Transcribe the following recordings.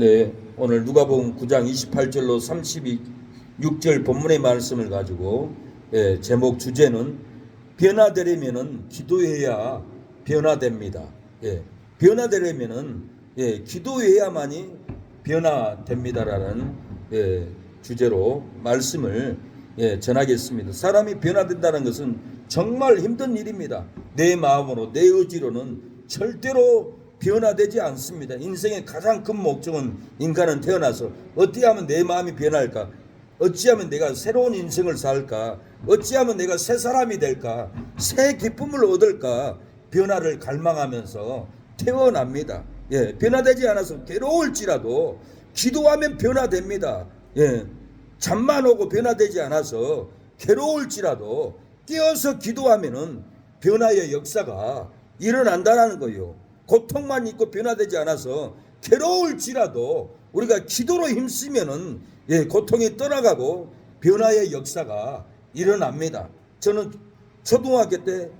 네, 오늘 누가복음 9장 28절로 36절 본문의 말씀을 가지고 제목 주제는 변화되려면은 기도해야 변화됩니다. 변화되려면은 기도해야만이 변화됩니다라는 주제로 말씀을 전하겠습니다. 사람이 변화된다는 것은 정말 힘든 일입니다. 내 마음으로 내 의지로는 절대로 변화되지 않습니다. 인생의 가장 큰 목적은 인간은 태어나서 어찌하면 내 마음이 변할까, 어찌하면 내가 새로운 인생을 살까, 어찌하면 내가 새 사람이 될까, 새 기쁨을 얻을까, 변화를 갈망하면서 태어납니다. 변화되지 않아서 괴로울지라도 기도하면 변화됩니다. 잠만 오고 변화되지 않아서 괴로울지라도 깨어서 기도하면은 변화의 역사가 일어난다는 거예요. 고통만 있고 변화되지 않아서 괴로울지라도 우리가 기도로 힘쓰면은 고통이 떠나가고 변화의 역사가 일어납니다. 저는 초등학교 때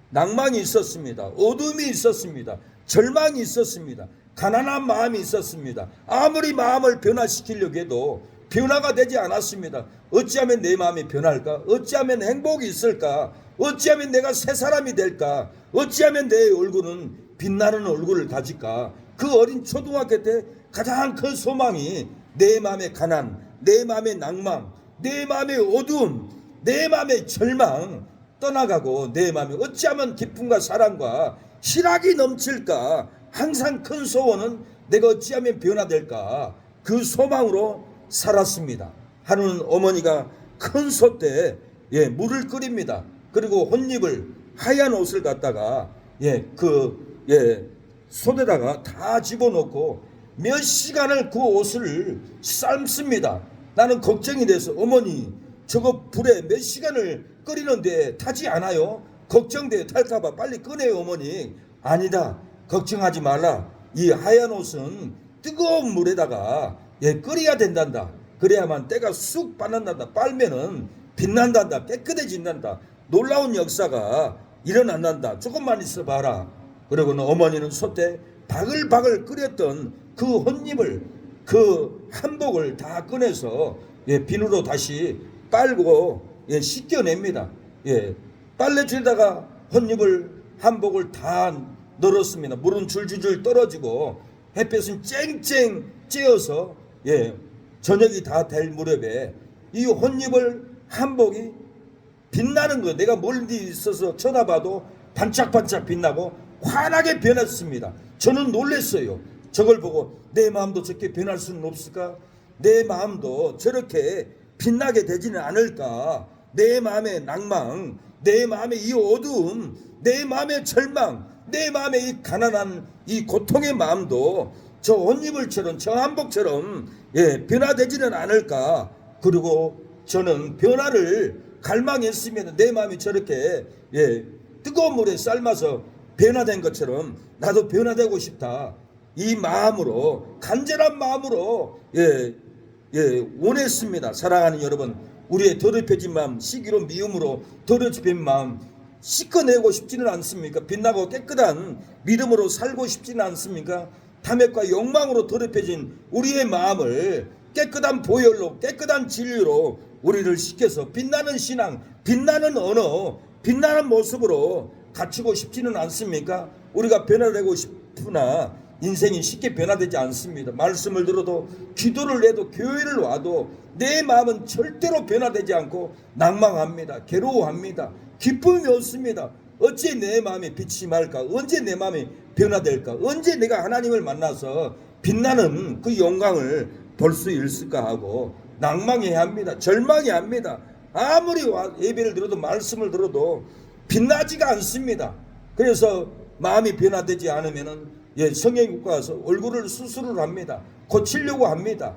낭만이 있었습니다. 어둠이 있었습니다. 절망이 있었습니다. 가난한 마음이 있었습니다. 아무리 마음을 변화시키려고 해도 변화가 되지 않았습니다. 어찌하면 내 마음이 변할까? 어찌하면 행복이 있을까? 어찌하면 내가 새 사람이 될까? 어찌하면 내 얼굴은 빛나는 얼굴을 가질까? 그 어린 초등학교 때 가장 큰 소망이 내 마음의 가난, 내 마음의 낭만, 내 마음의 어두움, 내 마음의 절망 떠나가고 내 마음에 어찌하면 기쁨과 사랑과 희락이 넘칠까? 항상 큰 소원은 내가 어찌하면 변화될까? 그 소망으로 살았습니다. 하루는 어머니가 큰 솥에 물을 끓입니다. 그리고 혼잎을 하얀 옷을 갖다가 솥에다가 다 집어넣고 몇 시간을 그 옷을 삶습니다. 나는 걱정이 돼서 어머니 저거 불에 몇 시간을 끓이는데 타지 않아요? 걱정돼 탈까봐 빨리 꺼내요 어머니. 아니다 걱정하지 말라. 이 하얀 옷은 뜨거운 물에다가 끓여야 된단다. 그래야만 때가 쑥 빠는단다. 빨면은 빛난단다. 깨끗해진단다. 놀라운 역사가 일어난단다. 조금만 있어봐라. 그리고는 어머니는 솥에 바글바글 끓였던 그 혼잎을 그 한복을 다 꺼내서 비누로 다시 빨고 씻겨냅니다. 빨래줄에다가 혼잎을 한복을 다 널었습니다. 물은 줄줄줄 떨어지고 햇볕은 쨍쨍 쬐어서 저녁이 다 될 무렵에 이 혼잎을 한복이 빛나는 거예요. 내가 멀리 있어서 쳐다봐도 반짝반짝 빛나고 환하게 변했습니다. 저는 놀랐어요. 저걸 보고 내 마음도 저렇게 변할 수는 없을까? 내 마음도 저렇게 빛나게 되지는 않을까? 내 마음의 낭망, 내 마음의 이 어두움, 내 마음의 절망, 내 마음의 이 가난한 이 고통의 마음도 저 혼잎을처럼 저 한복처럼 변화되지는 않을까? 그리고 저는 변화를 갈망했으면 내 마음이 저렇게 뜨거운 물에 삶아서 변화된 것처럼 나도 변화되고 싶다. 이 마음으로 간절한 마음으로 원했습니다. 사랑하는 여러분, 우리의 더럽혀진 마음, 시기로 미움으로 더럽혀진 마음 씻어내고 싶지는 않습니까? 빛나고 깨끗한 믿음으로 살고 싶지는 않습니까? 탐욕과 욕망으로 더럽혀진 우리의 마음을 깨끗한 보혈로 깨끗한 진리로 우리를 씻겨서 빛나는 신앙, 빛나는 언어, 빛나는 모습으로 갖추고 싶지는 않습니까? 우리가 변화되고 싶으나 인생이 쉽게 변화되지 않습니다. 말씀을 들어도 기도를 해도 교회를 와도 내 마음은 절대로 변화되지 않고 낭망합니다. 괴로워합니다. 기쁨이 없습니다. 어찌 내 마음이 빛이 말까? 언제 내 마음이 변화될까? 언제 내가 하나님을 만나서 빛나는 그 영광을 볼 수 있을까 하고 낭망해야 합니다. 절망해야 합니다. 아무리 예배를 들어도 말씀을 들어도 빛나지가 않습니다. 그래서 마음이 변화되지 않으면은 성형외과 가서 얼굴을 수술을 합니다. 고치려고 합니다.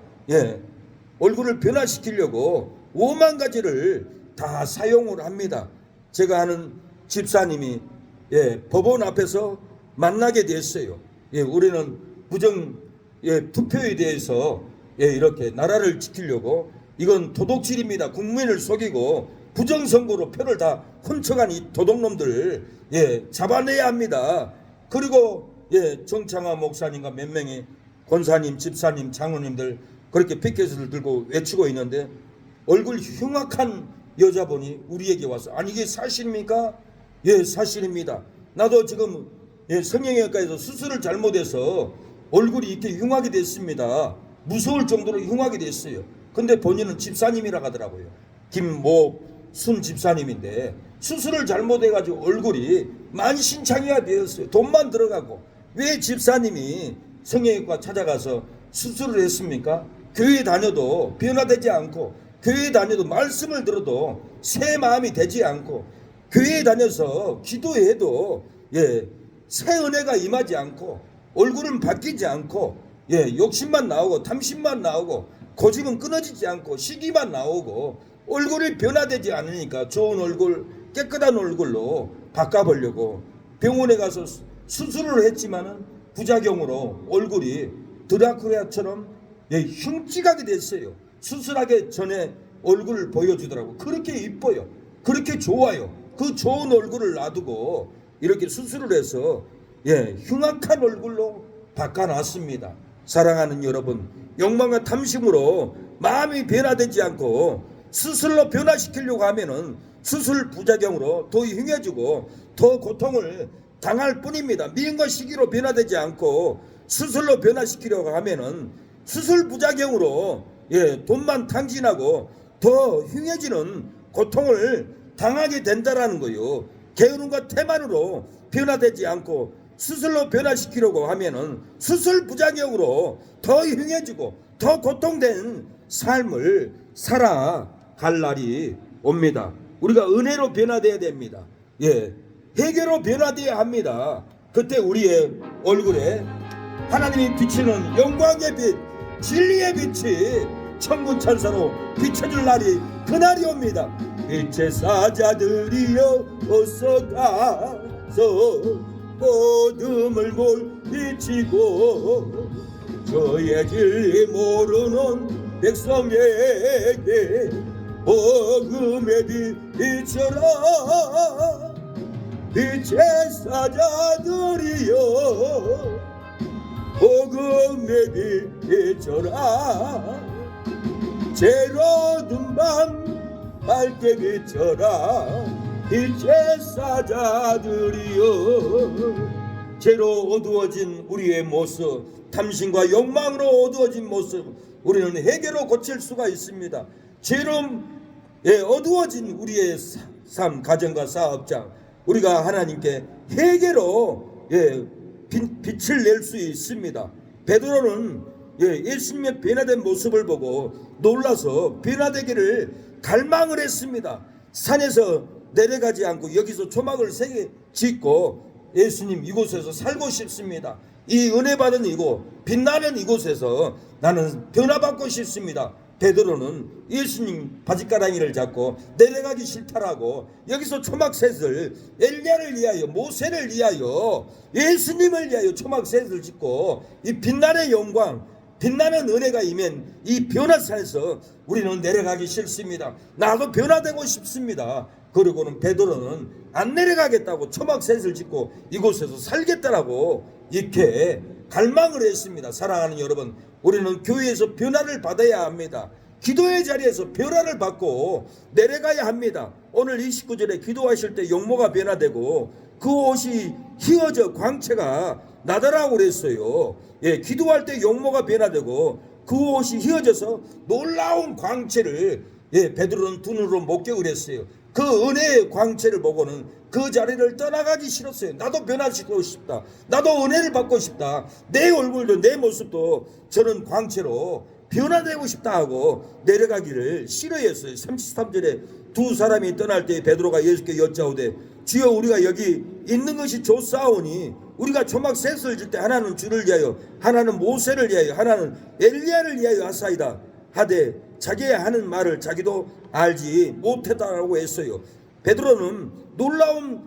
얼굴을 변화시키려고 오만 가지를 다 사용을 합니다. 제가 아는 집사님이 법원 앞에서 만나게 됐어요. 우리는 부정 투표에 대해서 이렇게 나라를 지키려고 이건 도둑질입니다. 국민을 속이고 부정선거로 표를 다 훔쳐간 이 도둑놈들 잡아내야 합니다. 그리고 정창화 목사님과 몇 명이 권사님, 집사님, 장로님들 그렇게 피켓을 들고 외치고 있는데 얼굴 흉악한 여자분이 우리에게 와서 아니 이게 사실입니까? 예, 사실입니다. 나도 지금 성형외과에서 수술을 잘못해서 얼굴이 이렇게 흉하게 됐습니다. 무서울 정도로 흉하게 됐어요. 근데 본인은 집사님이라 하더라고요. 김모순 집사님인데 수술을 잘못해가지고 얼굴이 만신창이가 되었어요. 돈만 들어가고. 왜 집사님이 성형외과 찾아가서 수술을 했습니까? 교회 다녀도 변화되지 않고, 교회 다녀도 말씀을 들어도 새 마음이 되지 않고, 교회에 다녀서 기도해도 새 은혜가 임하지 않고, 얼굴은 바뀌지 않고, 욕심만 나오고 탐심만 나오고 고집은 끊어지지 않고 시기만 나오고 얼굴이 변화되지 않으니까 좋은 얼굴, 깨끗한 얼굴로 바꿔보려고 병원에 가서 수술을 했지만은 부작용으로 얼굴이 드라큘라처럼 흉측하게 됐어요. 수술하기 전에 얼굴을 보여주더라고. 그렇게 이뻐요. 그렇게 좋아요. 그 좋은 얼굴을 놔두고 이렇게 수술을 해서 흉악한 얼굴로 바꿔놨습니다. 사랑하는 여러분, 욕망과 탐심으로 마음이 변화되지 않고 수술로 변화시키려고 하면은 수술 부작용으로 더 흉해지고 더 고통을 당할 뿐입니다. 미움과 시기로 변화되지 않고 수술로 변화시키려고 하면은 수술 부작용으로 돈만 탕진하고 더 흉해지는 고통을 당하게 된다라는 거요. 게으름과 태만으로 변화되지 않고 수술로 변화시키려고 하면은 수술 부작용으로 더 흉해지고 더 고통된 삶을 살아갈 날이 옵니다. 우리가 은혜로 변화되어야 됩니다. 회개로 변화되어야 합니다. 그때 우리의 얼굴에 하나님이 비치는 영광의 빛, 진리의 빛이 천군 천사로 비춰줄 날이 그날이 옵니다. 빛의 사자들이여 어서 가서 어둠을 물리치고 저의 진리 모르는 백성에게 복음의 빛이라. 빛의 사자들이여 복음의 빛이라. 제로든 밤 밝게 비춰라. 빛의 사자들이여. 죄로 어두워진 우리의 모습, 탐심과 욕망으로 어두워진 모습, 우리는 회개로 고칠 수가 있습니다. 죄로 어두워진 우리의 삶, 가정과 사업장, 우리가 하나님께 회개로 빛을 낼 수 있습니다. 베드로는 예수님의 변화된 모습을 보고 놀라서 변화되기를 갈망을 했습니다. 산에서 내려가지 않고 여기서 초막을 3개 짓고 예수님 이곳에서 살고 싶습니다. 이 은혜 받은 이곳, 빛나는 이곳에서 나는 변화받고 싶습니다. 베드로는 예수님 바짓가랑이를 잡고 내려가기 싫다라고 여기서 초막셋을 엘리야를 위하여, 모세를 위하여, 예수님을 위하여 초막셋을 짓고 이 빛나는 영광, 빛나는 은혜가 임한 이 변화산에서 우리는 내려가기 싫습니다. 나도 변화되고 싶습니다. 그리고는 베드로는 안 내려가겠다고 초막셋을 짓고 이곳에서 살겠다라고 이렇게 갈망을 했습니다. 사랑하는 여러분, 우리는 교회에서 변화를 받아야 합니다. 기도의 자리에서 변화를 받고 내려가야 합니다. 오늘 29절에 기도하실 때 용모가 변화되고 그 옷이 휘어져 광채가 나더라고 그랬어요. 기도할 때 용모가 변화되고 그 옷이 휘어져서 놀라운 광채를 베드로는 두 눈으로 목격을 했어요. 그 은혜의 광채를 보고는 그 자리를 떠나가기 싫었어요. 나도 변화시키고 싶다. 나도 은혜를 받고 싶다. 내 얼굴도 내 모습도 저는 광채로 변화되고 싶다 하고 내려가기를 싫어했어요. 33절에 두 사람이 떠날 때 베드로가 예수께 여짜오되 주여 우리가 여기 있는 것이 좋사오니 우리가 초막셋을 질 때 하나는 주를 위하여 하나는 모세를 위하여 하나는 엘리야를 위하여 하사이다 하되 자기의 하는 말을 자기도 알지 못했다라고 했어요. 베드로는 놀라운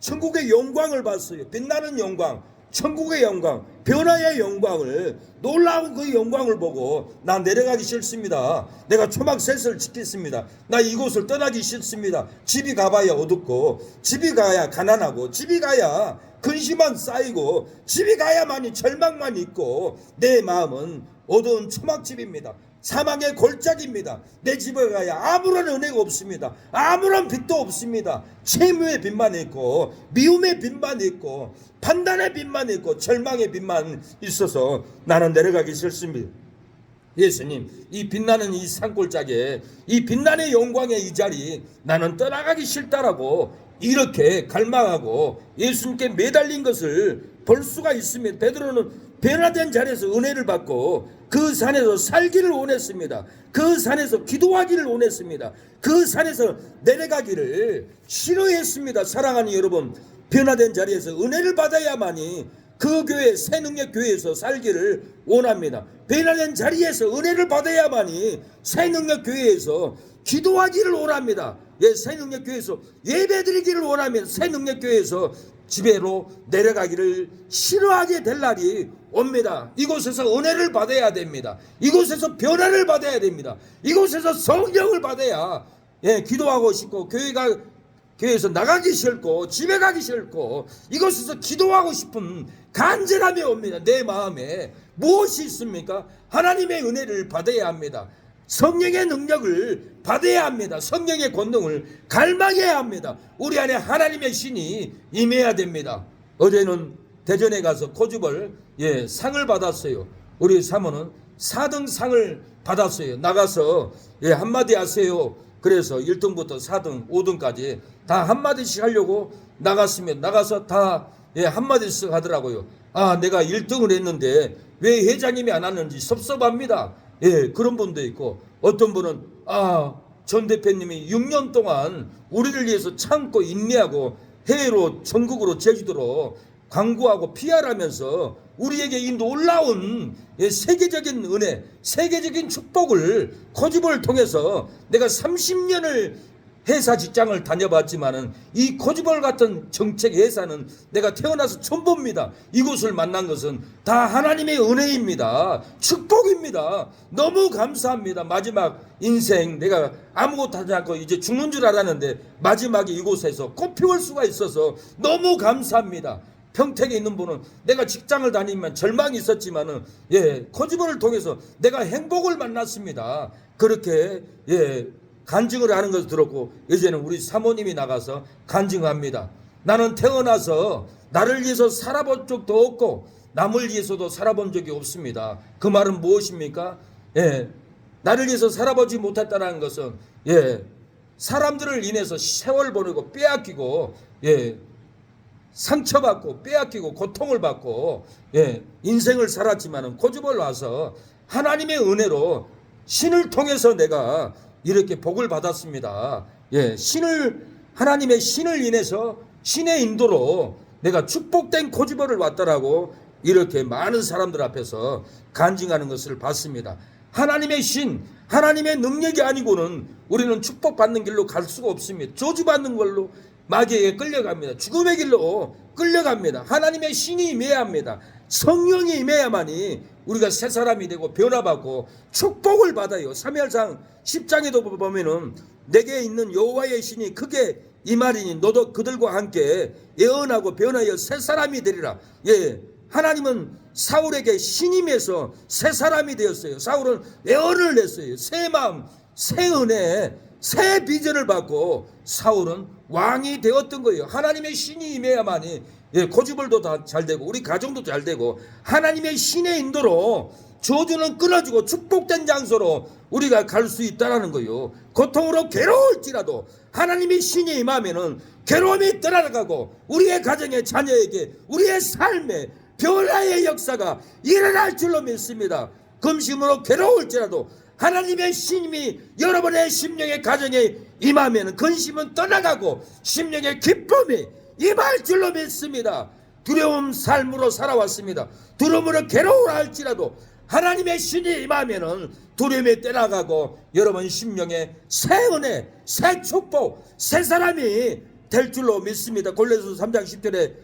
천국의 영광을 봤어요. 빛나는 영광, 천국의 영광, 변화의 영광을, 놀라운 그 영광을 보고 나 내려가기 싫습니다. 내가 초막셋을 지켰습니다. 나 이곳을 떠나기 싫습니다. 집이 가봐야 어둡고, 집이 가야 가난하고, 집이 가야 근심만 쌓이고, 집이 가야만이 절망만 있고, 내 마음은 어두운 초막집입니다. 사망의 골짜기입니다. 내 집에 가야 아무런 은혜가 없습니다. 아무런 빛도 없습니다. 채무의 빛만 있고, 미움의 빛만 있고, 판단의 빛만 있고, 절망의 빛만 있어서 나는 내려가기 싫습니다. 예수님, 이 빛나는 이 산골짜기에, 이 빛나는 영광의 이 자리, 나는 떠나가기 싫다라고 이렇게 갈망하고 예수님께 매달린 것을 볼 수가 있습니다. 베드로는 변화된 자리에서 은혜를 받고 그 산에서 살기를 원했습니다. 그 산에서 기도하기를 원했습니다. 그 산에서 내려가기를 싫어했습니다. 사랑하는 여러분, 변화된 자리에서 은혜를 받아야만이 그 교회, 새능력 교회에서 살기를 원합니다. 변화된 자리에서 은혜를 받아야만이 새능력 교회에서 기도하기를 원합니다. 예, 새능력 교회에서 예배드리기를 원하면 새능력 교회에서 집에로 내려가기를 싫어하게 될 날이 옵니다. 이곳에서 은혜를 받아야 됩니다. 이곳에서 변화를 받아야 됩니다. 이곳에서 성령을 받아야 기도하고 싶고 교회에서 나가기 싫고 집에 가기 싫고 이곳에서 기도하고 싶은 간절함이 옵니다. 내 마음에 무엇이 있습니까? 하나님의 은혜를 받아야 합니다. 성령의 능력을 받아야 합니다. 성령의 권능을 갈망해야 합니다. 우리 안에 하나님의 신이 임해야 됩니다. 어제는 대전에 가서 고주벌 상을 받았어요. 우리 사모는 4등 상을 받았어요. 나가서 한마디 하세요. 그래서 1등부터 4등, 5등까지 다 한마디씩 하려고 나갔으면 나가서 다 한마디씩 하더라고요. 아, 내가 1등을 했는데 왜 회장님이 안 왔는지 섭섭합니다. 그런 분도 있고, 어떤 분은 전 대표님이 6년 동안 우리를 위해서 참고 인내하고 해외로 전국으로 제주도로 광고하고 PR하면서 우리에게 이 놀라운 세계적인 은혜, 세계적인 축복을 고집을 통해서 내가 30년을 회사 직장을 다녀봤지만은 이 고집을 같은 정책 회사는 내가 태어나서 처음 봅니다. 이곳을 만난 것은 다 하나님의 은혜입니다. 축복입니다. 너무 감사합니다. 마지막 인생 내가 아무것도 하지 않고 이제 죽는 줄 알았는데 마지막에 이곳에서 꽃 피울 수가 있어서 너무 감사합니다. 평택에 있는 분은 내가 직장을 다니면 절망이 있었지만은 고집을 통해서 내가 행복을 만났습니다. 그렇게 간증을 하는 것을 들었고, 이제는 우리 사모님이 나가서 간증합니다. 나는 태어나서 나를 위해서 살아본 적도 없고 남을 위해서도 살아본 적이 없습니다. 그 말은 무엇입니까? 나를 위해서 살아보지 못했다는 것은 사람들을 인해서 세월 보내고 빼앗기고 상처받고 빼앗기고 고통을 받고 인생을 살았지만은 고집을 와서 하나님의 은혜로 신을 통해서 내가 이렇게 복을 받았습니다. 하나님의 신을 인해서 신의 인도로 내가 축복된 고집을 왔다라고 이렇게 많은 사람들 앞에서 간증하는 것을 봤습니다. 하나님의 신, 하나님의 능력이 아니고는 우리는 축복받는 길로 갈 수가 없습니다. 저주받는 걸로 마귀에게 끌려갑니다. 죽음의 길로 끌려갑니다. 하나님의 신이 임해야 합니다. 성령이 임해야만이 우리가 새 사람이 되고 변화받고 축복을 받아요. 사무엘상 10장에도 보면은 내게 있는 여호와의 신이 크게 임하리니 너도 그들과 함께 예언하고 변하여 새 사람이 되리라. 하나님은 사울에게 신임해서 새 사람이 되었어요. 사울은 예언을 냈어요. 새 마음, 새 은혜, 새 비전을 받고 사울은 왕이 되었던 거예요. 하나님의 신이 임해야만이 고집을도 다 잘 되고 우리 가정도 잘 되고 하나님의 신의 인도로 저주는 끊어지고 축복된 장소로 우리가 갈 수 있다는 거예요. 고통으로 괴로울지라도 하나님의 신이 임하면은 괴로움이 떠나가고 우리의 가정의 자녀에게 우리의 삶에 변화의 역사가 일어날 줄로 믿습니다. 금심으로 괴로울지라도 하나님의 신임이 여러분의 심령의 가정에 임하면 근심은 떠나가고 심령의 기쁨이 임할 줄로 믿습니다. 두려움 삶으로 살아왔습니다. 두려움으로 괴로워라 할지라도 하나님의 신이 임하면 두려움이 떠나가고 여러분 심령에 새 은혜, 새 축복, 새 사람이 될 줄로 믿습니다. 골로새서 3장 10절에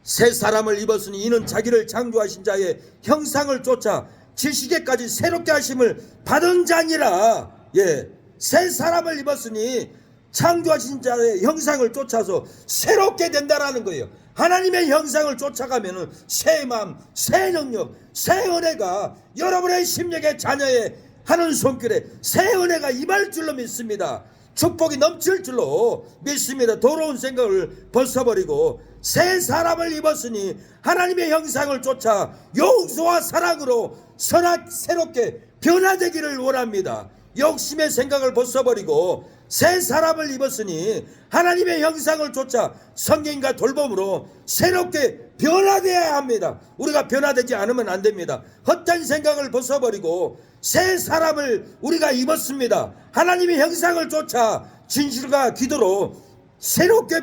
새 사람을 입었으니 이는 자기를 창조하신 자의 형상을 쫓아 지시기까지 새롭게 하심을 받은 자니라. 예, 새 사람을 입었으니 창조하신 자의 형상을 쫓아서 새롭게 된다라는 거예요. 하나님의 형상을 쫓아가면은 새 마음, 새 능력, 새 은혜가 여러분의 심령의 자녀의 하는 손길에 새 은혜가 임할 줄로 믿습니다. 축복이 넘칠 줄로 믿습니다. 더러운 생각을 벗어버리고 새 사람을 입었으니 하나님의 형상을 쫓아 용서와 사랑으로 새롭게 변화되기를 원합니다. 욕심의 생각을 벗어버리고 새 사람을 입었으니 하나님의 형상을 쫓아 성경과 돌봄으로 새롭게 변화되어야 합니다. 우리가 변화되지 않으면 안 됩니다. 헛된 생각을 벗어버리고 새 사람을 우리가 입었습니다. 하나님의 형상을 쫓아 진실과 기도로 새롭게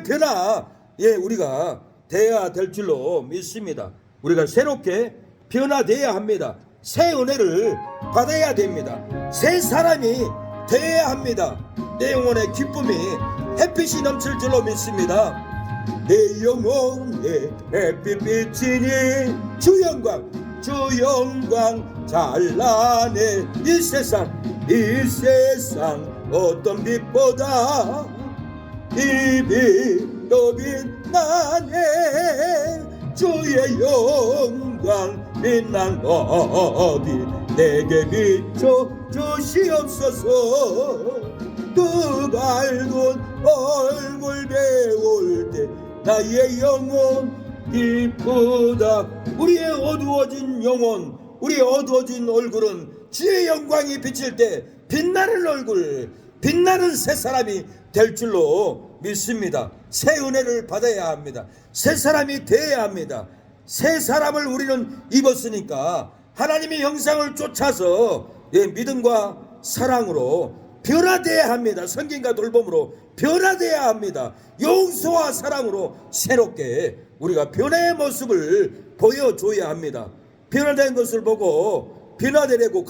우리가 되어야 될 줄로 믿습니다. 우리가 새롭게 변화되어야 합니다. 새 은혜를 받아야 됩니다. 새 사람이 되어야 합니다. 내 영혼의 기쁨이 햇빛이 넘칠 줄로 믿습니다. 내 영혼의 햇빛이니 주 영광 찬란해. 이 세상 어떤 빛보다 이 빛도 빛나네. 주의 영광 빛난 어디 내게 비춰 주시옵소서. 그 밝은 얼굴 배울 때 나의 영혼 기쁘다. 우리의 어두워진 영혼, 우리의 어두워진 얼굴은 주의 영광이 비칠 때 빛나는 얼굴, 빛나는 새 사람이 될 줄로 믿습니다. 새 은혜를 받아야 합니다. 새 사람이 되어야 합니다. 새 사람을 우리는 입었으니까 하나님의 형상을 쫓아서 믿음과 사랑으로 변화되어야 합니다. 성경과 돌봄으로 변화되어야 합니다. 용서와 사랑으로 새롭게 우리가 변화의 모습을 보여줘야 합니다. 변화된 것을 보고 변화되려고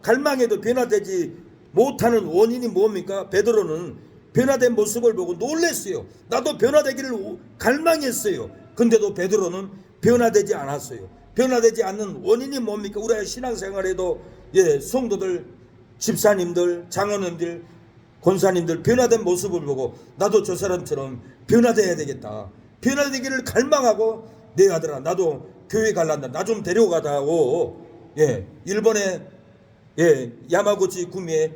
갈망해도 변화되지 못하는 원인이 뭡니까? 베드로는 변화된 모습을 보고 놀랐어요. 나도 변화되기를 갈망했어요. 근데도 베드로는 변화되지 않았어요. 변화되지 않는 원인이 뭡니까? 우리의 신앙생활에도 성도들, 집사님들, 장로님들, 권사님들 변화된 모습을 보고 나도 저 사람처럼 변화돼야 되겠다. 변화되기를 갈망하고 내 아들아 나도 교회 갈란다. 나 좀 데려가다오. 일본의 야마구치 구미의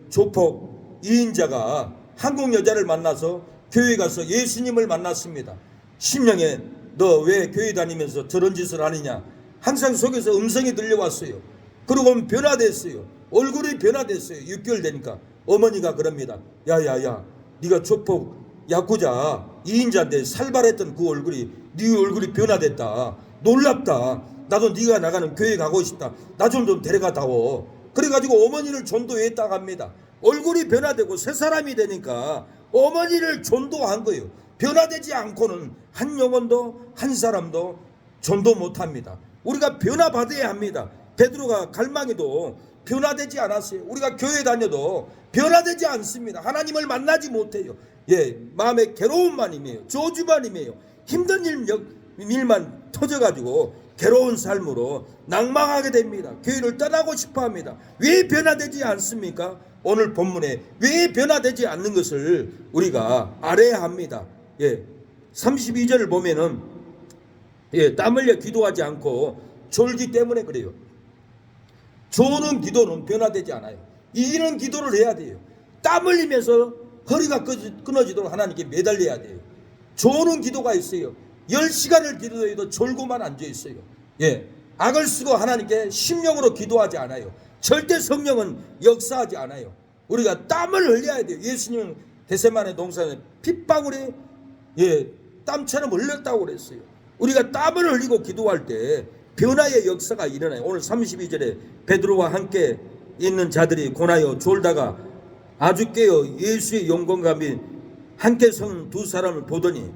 조폭 이인자가 한국 여자를 만나서 교회 가서 예수님을 만났습니다. 심령에 너 왜 교회 다니면서 저런 짓을 하느냐. 항상 속에서 음성이 들려왔어요. 그러고 변화됐어요. 얼굴이 변화됐어요. 6개월 되니까 어머니가 그럽니다. 야야야, 네가 조폭 야구자 이인자인데 살발했던 그 얼굴이 네 얼굴이 변화됐다. 놀랍다. 나도 네가 나가는 교회 가고 싶다. 나 좀 데려가다오. 그래가지고 어머니를 전도했다고 합니다. 얼굴이 변화되고 새 사람이 되니까 어머니를 전도한 거예요. 변화되지 않고는 한 영혼도 한 사람도 전도 못합니다. 우리가 변화받아야 합니다. 베드로가 갈망해도 변화되지 않았어요. 우리가 교회 다녀도 변화되지 않습니다. 하나님을 만나지 못해요. 마음에 괴로움만 임해요. 저주만 임해요. 힘든 일만 터져가지고 괴로운 삶으로 낭망하게 됩니다. 교회를 떠나고 싶어합니다. 왜 변화되지 않습니까? 오늘 본문에 왜 변화되지 않는 것을 우리가 알아야 합니다. 32절을 보면은 땀 흘려 기도하지 않고 졸기 때문에 그래요. 조는 기도는 변화되지 않아요. 이런 기도를 해야 돼요. 땀 흘리면서 허리가 끊어지도록 하나님께 매달려야 돼요. 조는 기도가 있어요. 10시간을 기도해도 졸고만 앉아있어요. 악을 쓰고 하나님께 심령으로 기도하지 않아요. 절대 성령은 역사하지 않아요. 우리가 땀을 흘려야 돼요. 예수님은 겟세마네 동산에 핏방울이 땀처럼 흘렸다고 그랬어요. 우리가 땀을 흘리고 기도할 때 변화의 역사가 일어나요. 오늘 32절에 베드로와 함께 있는 자들이 고나여 졸다가 아주 깨어 예수의 영광감이 함께 선 두 사람을 보더니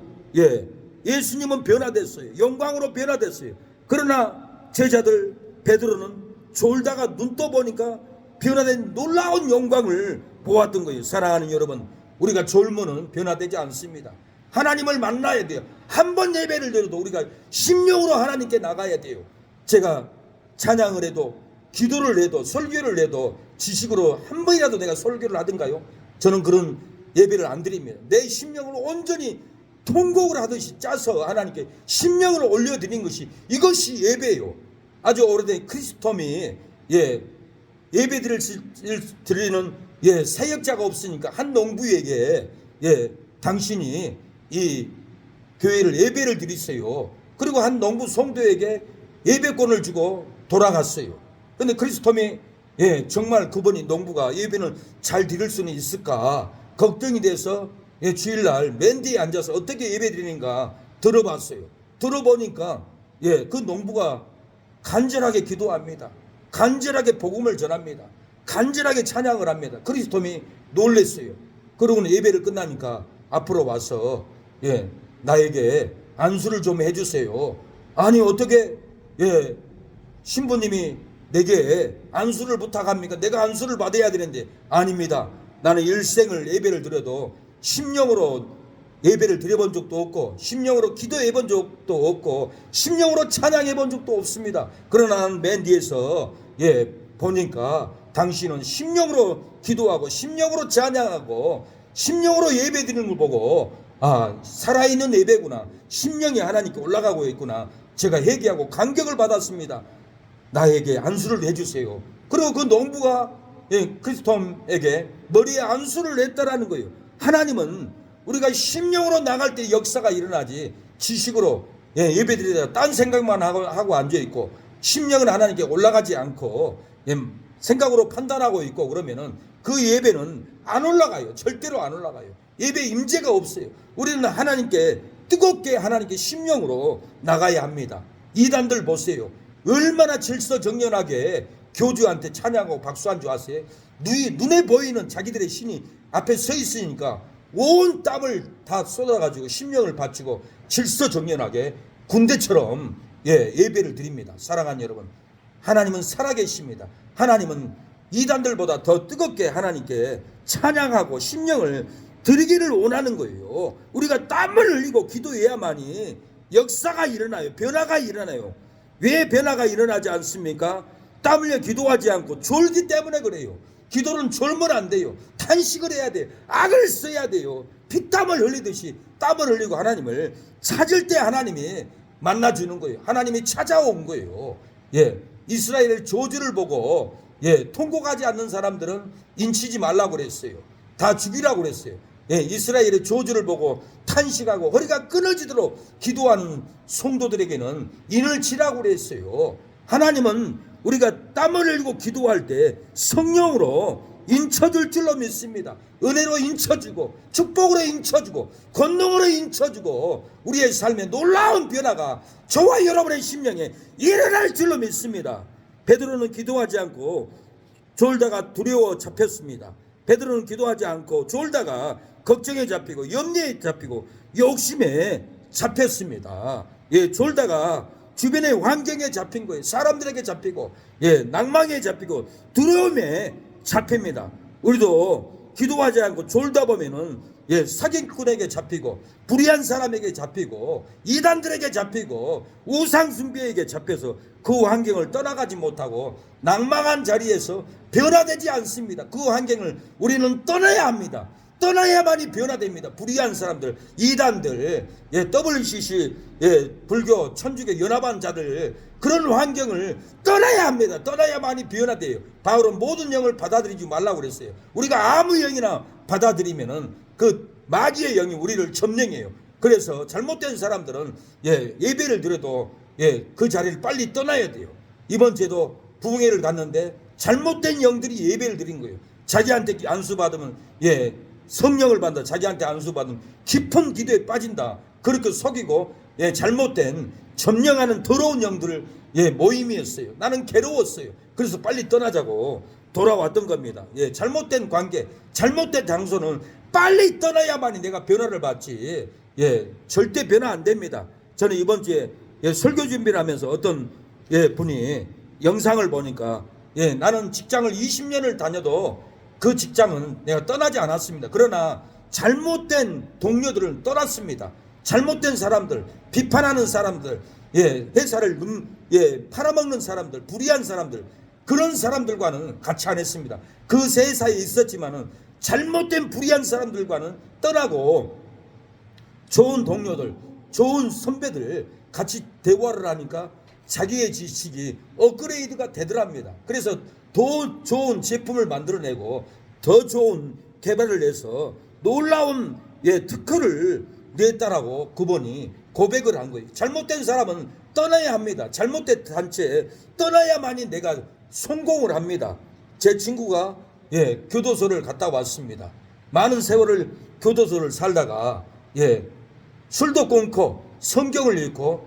예수님은 변화됐어요. 영광으로 변화됐어요. 그러나 제자들 베드로는 졸다가 눈 떠보니까 변화된 놀라운 영광을 보았던 거예요. 사랑하는 여러분, 우리가 졸면은 변화되지 않습니다. 하나님을 만나야 돼요. 한 번 예배를 드려도 우리가 심령으로 하나님께 나가야 돼요. 제가 찬양을 해도 기도를 해도 설교를 해도 지식으로 한 번이라도 내가 설교를 하든가요? 저는 그런 예배를 안 드립니다. 내 심령을 온전히 통곡을 하듯이 짜서 하나님께 심령을 올려드린 것이, 이것이 예배예요. 아주 오래된 크리스톰이 예배 드리는 사역자가 없으니까 한 농부에게 당신이 이 교회를 예배를 드리세요. 그리고 한 농부 성도에게 예배권을 주고 돌아갔어요. 근데 크리스톰이 정말 그분이 농부가 예배는 잘 드릴 수는 있을까 걱정이 돼서 주일날 맨 뒤에 앉아서 어떻게 예배 드리는가 들어봤어요. 들어보니까 그 농부가 간절하게 기도합니다. 간절하게 복음을 전합니다. 간절하게 찬양을 합니다. 크리스톰이 놀랬어요. 그러고는 예배를 끝나니까 앞으로 와서 나에게 안수를 좀 해주세요. 아니 어떻게 신부님이 내게 안수를 부탁합니까? 내가 안수를 받아야 되는데. 아닙니다. 나는 일생을 예배를 드려도 심령으로 예배를 드려본 적도 없고 심령으로 기도해 본 적도 없고 심령으로 찬양해 본 적도 없습니다. 그러나 나는 맨 뒤에서 보니까 당신은 심령으로 기도하고 심령으로 찬양하고 심령으로 예배 드리는 걸 보고 살아있는 예배구나, 심령이 하나님께 올라가고 있구나, 제가 회개하고 감격을 받았습니다. 나에게 안수를 해주세요. 그리고 그 농부가 크리스톰에게 머리에 안수를 했다라는 거예요. 하나님은 우리가 심령으로 나갈 때 역사가 일어나지, 지식으로 예배드리다가 딴 생각만 하고 앉아있고 심령은 하나님께 올라가지 않고 생각으로 판단하고 있고 그러면은 그 예배는 안 올라가요. 절대로 안 올라가요. 예배 임재가 없어요. 우리는 하나님께 뜨겁게 하나님께 심령으로 나가야 합니다. 이단들 보세요. 얼마나 질서정연하게 교주한테 찬양하고 박수 한 줄 아세요? 눈에 보이는 자기들의 신이 앞에 서 있으니까 온 땀을 다 쏟아가지고 심령을 바치고 질서정연하게 군대처럼 예배를 드립니다. 사랑하는 여러분, 하나님은 살아계십니다. 하나님은 이단들보다 더 뜨겁게 하나님께 찬양하고 심령을 드리기를 원하는 거예요. 우리가 땀을 흘리고 기도해야만이 역사가 일어나요. 변화가 일어나요. 왜 변화가 일어나지 않습니까? 땀 흘려 기도하지 않고 졸기 때문에 그래요. 기도는 졸면 안 돼요. 탄식을 해야 돼요. 악을 써야 돼요. 피땀을 흘리듯이 땀을 흘리고 하나님을 찾을 때 하나님이 만나주는 거예요. 하나님이 찾아온 거예요. 이스라엘의 저주를 보고 통곡하지 않는 사람들은 인치지 말라고 그랬어요. 다 죽이라고 그랬어요. 이스라엘의 저주를 보고 탄식하고 허리가 끊어지도록 기도하는 성도들에게는 인을 치라고 그랬어요. 하나님은 우리가 땀을 흘리고 기도할 때 성령으로 인쳐줄 줄로 믿습니다. 은혜로 인쳐주고 축복으로 인쳐주고 권능으로 인쳐주고 우리의 삶에 놀라운 변화가 저와 여러분의 심령에 일어날 줄로 믿습니다. 베드로는 기도하지 않고 졸다가 두려워 잡혔습니다. 베드로는 기도하지 않고 졸다가 걱정에 잡히고 염려에 잡히고 욕심에 잡혔습니다. 졸다가 주변의 환경에 잡힌 거예요. 사람들에게 잡히고 낭망에 잡히고 두려움에 잡힙니다. 우리도 기도하지 않고 졸다 보면은 사기꾼에게 잡히고 불의한 사람에게 잡히고 이단들에게 잡히고 우상숭배에게 잡혀서 그 환경을 떠나가지 못하고 낭망한 자리에서 변화되지 않습니다. 그 환경을 우리는 떠나야 합니다. 떠나야만이 변화됩니다. 불의한 사람들, 이단들, WCC, 불교, 천주교 연합한 자들, 그런 환경을 떠나야 합니다. 떠나야만이 변화돼요. 바울은 모든 영을 받아들이지 말라고 그랬어요. 우리가 아무 영이나 받아들이면은 그 마귀의 영이 우리를 점령해요. 그래서 잘못된 사람들은 예배를 드려도 그 자리를 빨리 떠나야 돼요. 이번 주에도 부흥회를 갔는데 잘못된 영들이 예배를 드린 거예요. 자기한테 안수 받으면 성령을 받는다. 자기한테 안수 받으면 깊은 기도에 빠진다. 그렇게 속이고 잘못된 점령하는 더러운 영들을 모임이었어요. 나는 괴로웠어요. 그래서 빨리 떠나자고 돌아왔던 겁니다. 잘못된 관계, 잘못된 장소는 빨리 떠나야만이 내가 변화를 받지. 절대 변화 안 됩니다. 저는 이번 주에 설교 준비를 하면서 어떤 분이 영상을 보니까 나는 직장을 20년을 다녀도 그 직장은 내가 떠나지 않았습니다. 그러나 잘못된 동료들을 떠났습니다. 잘못된 사람들, 비판하는 사람들, 회사를 팔아먹는 사람들, 불의한 사람들, 그런 사람들과는 같이 안 했습니다. 그 세사에 있었지만은 잘못된 불의한 사람들과는 떠나고 좋은 동료들, 좋은 선배들 같이 대화를 하니까 자기의 지식이 업그레이드가 되더랍니다. 그래서 더 좋은 제품을 만들어내고 더 좋은 개발을 해서 놀라운 특허를 냈다라고 그분이 고백을 한 거예요. 잘못된 사람은 떠나야 합니다. 잘못된 단체에 떠나야만이 내가 성공을 합니다. 제 친구가 교도소를 갔다 왔습니다. 많은 세월을 교도소를 살다가 술도 끊고 성경을 읽고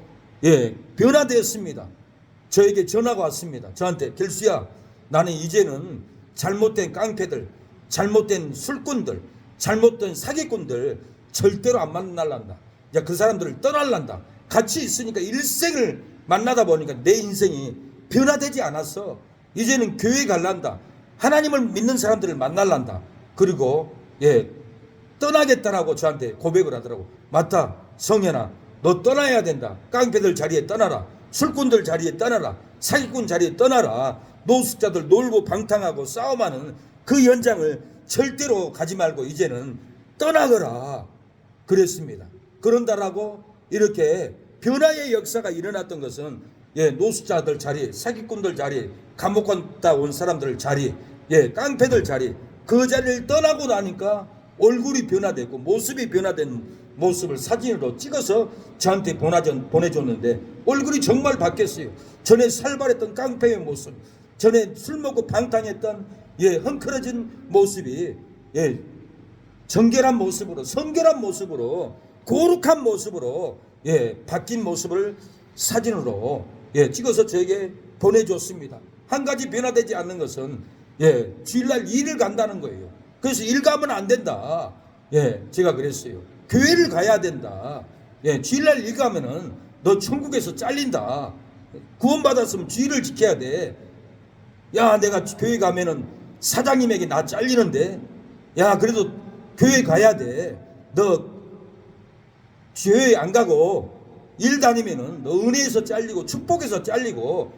변화되었습니다. 저에게 전화가 왔습니다. 저한테 길수야, 나는 이제는 잘못된 깡패들, 잘못된 술꾼들, 잘못된 사기꾼들 절대로 안 만날란다. 그 사람들을 떠날란다. 같이 있으니까 일생을 만나다 보니까 내 인생이 변화되지 않았어. 이제는 교회 갈란다. 하나님을 믿는 사람들을 만날란다. 그리고 떠나겠다라고 저한테 고백을 하더라고. 맞다, 성현아, 너 떠나야 된다. 깡패들 자리에 떠나라. 술꾼들 자리에 떠나라. 사기꾼 자리에 떠나라. 노숙자들 놀고 방탕하고 싸움하는 그 현장을 절대로 가지 말고 이제는 떠나거라 그랬습니다. 그런다라고 이렇게 변화의 역사가 일어났던 것은 노숙자들 자리, 사기꾼들 자리, 감옥 갔다 온 사람들 자리, 깡패들 자리, 그 자리를 떠나고 나니까 얼굴이 변화되고 모습이 변화된 모습을 사진으로 찍어서 저한테 보내줬는데 얼굴이 정말 바뀌었어요. 전에 살벌했던 깡패의 모습, 전에 술 먹고 방탕했던 헝클어진 모습이 정결한 모습으로, 성결한 모습으로, 거룩한 모습으로 바뀐 모습을 사진으로 찍어서 저에게 보내줬습니다. 한 가지 변화되지 않는 것은 주일날 일을 간다는 거예요. 그래서 일 가면 안 된다. 제가 그랬어요. 교회를 가야 된다. 주일날 일 가면은 너 천국에서 잘린다. 구원받았으면 주일을 지켜야 돼. 야, 내가 교회 가면은 사장님에게 나 잘리는데, 야, 그래도 교회 가야 돼. 너 교회 안 가고 일 다니면은 너 은혜에서 잘리고 축복에서 잘리고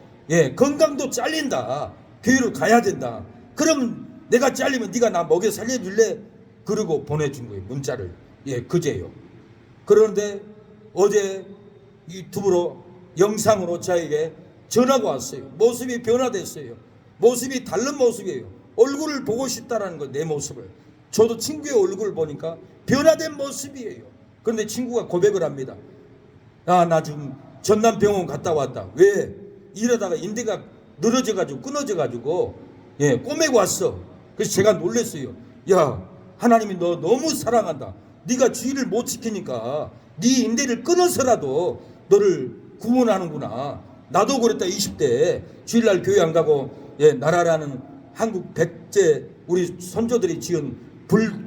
건강도 잘린다. 교회를 가야 된다. 그럼 내가 잘리면 네가 나 먹여 살려줄래? 그러고 보내준 거예요. 문자를. 그제요. 그런데 어제 유튜브로 영상으로 저에게 전화가 왔어요. 모습이 변화됐어요. 모습이 다른 모습이에요. 얼굴을 보고 싶다라는 거, 내 모습을. 저도 친구의 얼굴을 보니까 변화된 모습이에요. 그런데 친구가 고백을 합니다. 야, 나 지금 전남병원 갔다 왔다. 왜? 이러다가 인대가 늘어져가지고 끊어져가지고 꼬매고 왔어. 그래서 제가 놀랐어요. 야, 하나님이 너 너무 사랑한다. 네가 주의를 못 지키니까 네 인대를 끊어서라도 너를 구원하는구나. 나도 그랬다. 20대 주일날 교회 안 가고 나라라는 한국 백제 우리 선조들이 지은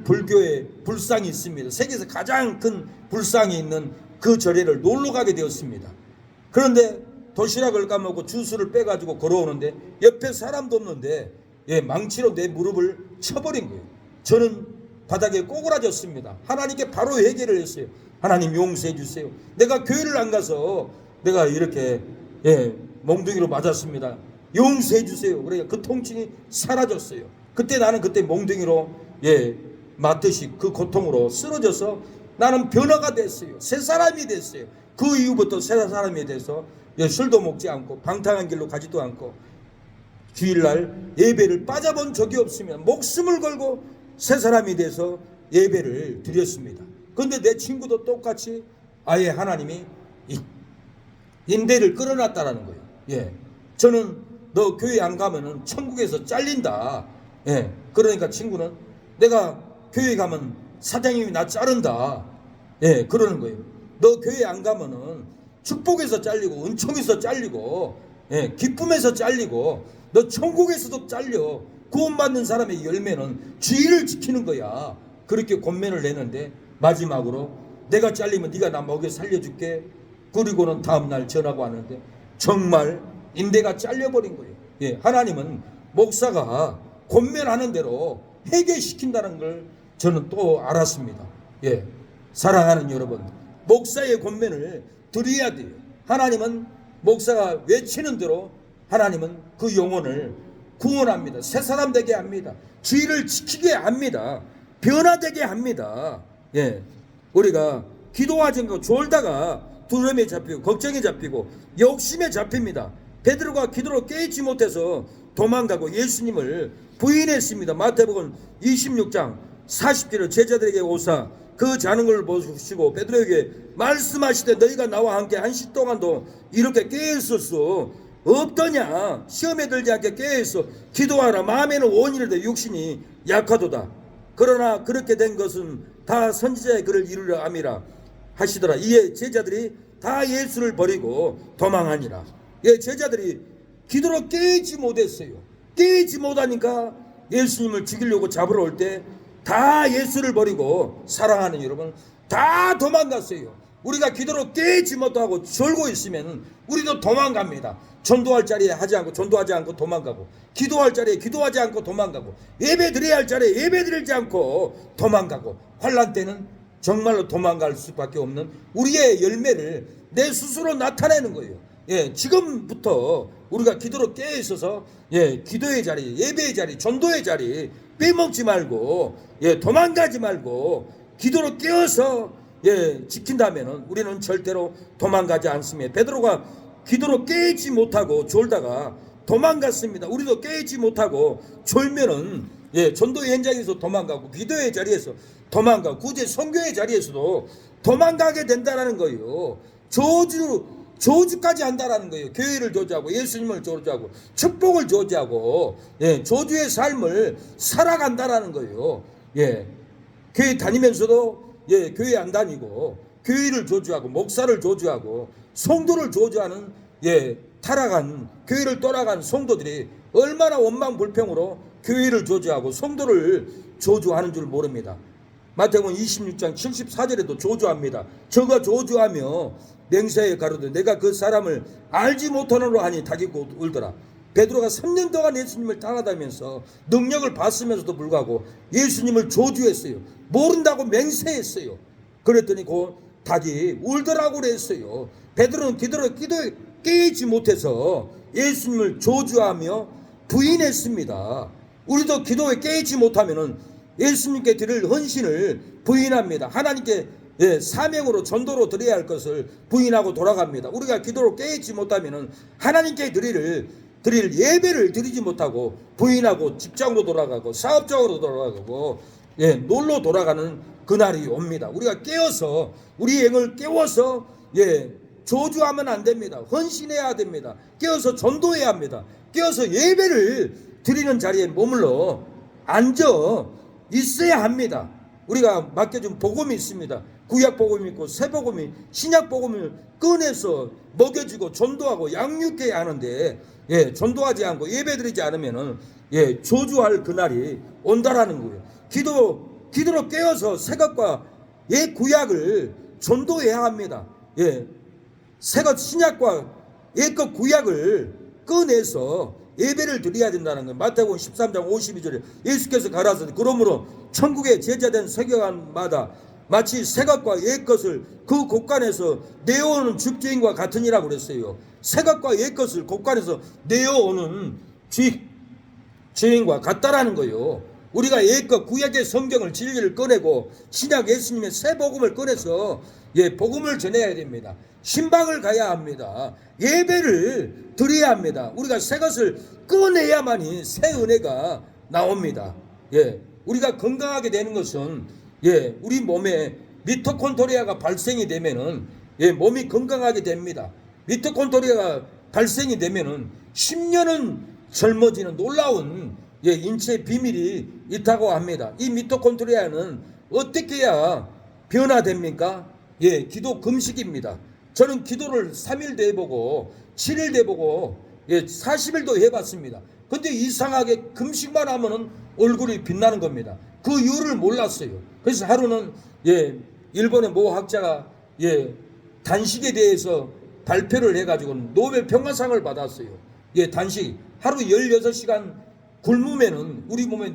불교의 불상이 있습니다. 세계에서 가장 큰 불상이 있는 그 절에를 놀러 가게 되었습니다. 그런데 도시락을 까먹고 주스를 빼가지고 걸어오는데 옆에 사람도 없는데 망치로 내 무릎을 쳐버린 거예요. 저는 바닥에 꼬그라졌습니다. 하나님께 바로 회개를 했어요. 하나님 용서해 주세요. 내가 교회를 안 가서 내가 이렇게 몽둥이로 맞았습니다. 용서해 주세요. 그러니까 그 통증이 사라졌어요. 그때 나는 몽둥이로 맞듯이 그 고통으로 쓰러져서 나는 변화가 됐어요. 새 사람이 됐어요. 그 이후부터 새 사람이 돼서 술도 먹지 않고 방탕한 길로 가지도 않고 주일날 예배를 빠져본 적이 없으면 목숨을 걸고 새 사람이 돼서 예배를 드렸습니다. 그런데 내 친구도 똑같이 아예 하나님이 인대를 끌어놨다라는 거예요. 저는 너 교회 안 가면은 천국에서 잘린다. 그러니까 친구는 내가 교회 가면 사장님이 나 자른다. 그러는 거예요. 너 교회 안 가면은 축복에서 잘리고 은총에서 잘리고 기쁨에서 잘리고 너 천국에서도 잘려. 구원받는 사람의 열매는 주의를 지키는 거야. 그렇게 권면을 내는데 마지막으로 내가 잘리면 네가 나 먹여 살려줄게. 그리고는 다음날 전화가 왔는데 정말 인대가 잘려버린 거예요. 하나님은 목사가 권면하는 대로 회개시킨다는 걸 저는 또 알았습니다. 사랑하는 여러분, 목사의 권면을 드려야 돼요. 하나님은 목사가 외치는 대로 하나님은 그 영혼을 구원합니다. 새 사람 되게 합니다. 주의를 지키게 합니다. 변화되게 합니다. 예, 우리가 기도하지 않고 졸다가 두려움에 잡히고 걱정에 잡히고 욕심에 잡힙니다. 베드로가 기도로 깨닫지 못해서 도망가고 예수님을 부인했습니다. 마태복음 26장 40절에 제자들에게 오사 그 자는 걸 보시고 베드로에게 말씀하시되 너희가 나와 함께 한시 동안도 이렇게 깨어있을 수 없더냐. 시험에 들지 않게 깨어있어 기도하라. 마음에는 원이르되 육신이 약하도다. 그러나 그렇게 된 것은 다 선지자의 글을 이루려 함이라 하시더라. 이에 제자들이 다 예수를 버리고 도망하니라. 예, 제자들이 기도로 깨지 못했어요. 깨지 못하니까 예수님을 죽이려고 잡으러 올 때 다 예수를 버리고 사랑하는 여러분 다 도망갔어요. 우리가 기도로 깨지 못하고 졸고 있으면 우리도 도망갑니다. 전도할 자리에 하지 않고 전도하지 않고 도망가고, 기도할 자리에 기도하지 않고 도망가고, 예배 드려야 할 자리에 예배 드리지 않고 도망가고, 환난 때는 정말로 도망갈 수밖에 없는 우리의 열매를 내 스스로 나타내는 거예요. 예, 지금부터 우리가 기도로 깨어 있어서 예, 기도의 자리, 예배의 자리, 전도의 자리 빼먹지 말고, 예, 도망가지 말고 기도로 깨어서 예, 지킨다면은 우리는 절대로 도망가지 않습니다. 베드로가 기도로 깨지 못하고 졸다가 도망갔습니다. 우리도 깨지 못하고 졸면은 예, 전도의 현장에서 도망가고, 기도의 자리에서 도망가고, 굳이 선교의 자리에서도 도망가게 된다라는 거예요. 저주까지 한다라는 거예요. 교회를 저주하고, 예수님을 저주하고, 축복을 저주하고, 예, 저주의 삶을 살아간다라는 거예요. 예, 교회 다니면서도 예, 교회 안 다니고 교회를 저주하고 목사를 저주하고 성도를 저주하는 예, 타락한 교회를 떠나간 성도들이 얼마나 원망불평으로 교회를 저주하고 성도를 저주하는 줄 모릅니다. 마태복음 26장 74절에도 저주합니다. 저가 저주하며 맹세에 가로되 내가 그 사람을 알지 못하노라 하니 다기고 울더라. 베드로가 3년 동안 예수님을 따라다니면서 능력을 받으면서도 불구하고 예수님을 저주했어요. 모른다고 맹세했어요. 그랬더니 그 닭이 울더라고 그랬어요. 베드로는 기도에 깨지 못해서 예수님을 저주하며 부인했습니다. 우리도 기도에 깨지 못하면은 예수님께 드릴 헌신을 부인합니다. 하나님께 예, 사명으로 전도로 드려야 할 것을 부인하고 돌아갑니다. 우리가 기도로 깨지 못하면은 하나님께 드릴 예배를 드리지 못하고 부인하고 직장으로 돌아가고 사업적으로 돌아가고 예, 놀러 돌아가는 그날이 옵니다. 우리가 깨어서 우리 영을 깨워서 예, 저주하면 안 됩니다. 헌신해야 됩니다. 깨어서 전도해야 합니다. 깨어서 예배를 드리는 자리에 머물러 앉아 있어야 합니다. 우리가 맡겨준 복음이 있습니다. 구약 복음이 있고 새 복음이, 신약 복음을 꺼내서 먹여주고 전도하고 양육해야 하는데 예, 전도하지 않고 예배드리지 않으면은 예, 저주할 그날이 온다라는 거예요. 기도로 깨어서 새 것과 옛 구약을 전도해야 합니다. 예, 새 것 신약과 옛 것 구약을 꺼내서 예배를 드려야 된다는 거예요. 마태복음 13장 52절에 예수께서 가라사대 그러므로 천국의 제자된 세계관마다 마치 새 것과 옛 것을 그 곳간에서 내어오는 집주인과 같으니라고 그랬어요. 새 것과 옛 것을 곳간에서 내어오는 주인과 같다라는 거예요. 우리가 옛 것 구약의 성경을 진리를 꺼내고 신약 예수님의 새 복음을 꺼내서 예, 복음을 전해야 됩니다. 신방을 가야 합니다. 예배를 드려야 합니다. 우리가 새 것을 꺼내야만이 새 은혜가 나옵니다. 예, 우리가 건강하게 되는 것은 예, 우리 몸에 미토콘드리아가 발생이 되면은 예, 몸이 건강하게 됩니다. 미토콘드리아가 발생이 되면은 10년은 젊어지는 놀라운 예, 인체의 비밀이 있다고 합니다. 이 미토콘드리아는 어떻게 해야 변화됩니까? 예, 기도 금식입니다. 저는 기도를 3일도 해보고 7일도 해보고 예, 40일도 해봤습니다. 근데 이상하게 금식만 하면은 얼굴이 빛나는 겁니다. 그 이유를 몰랐어요. 그래서 하루는 예, 일본의 모 학자가 예, 단식에 대해서 발표를 해가지고 노벨 평화상을 받았어요. 예, 단식 하루 16시간 굶으면은 우리 몸의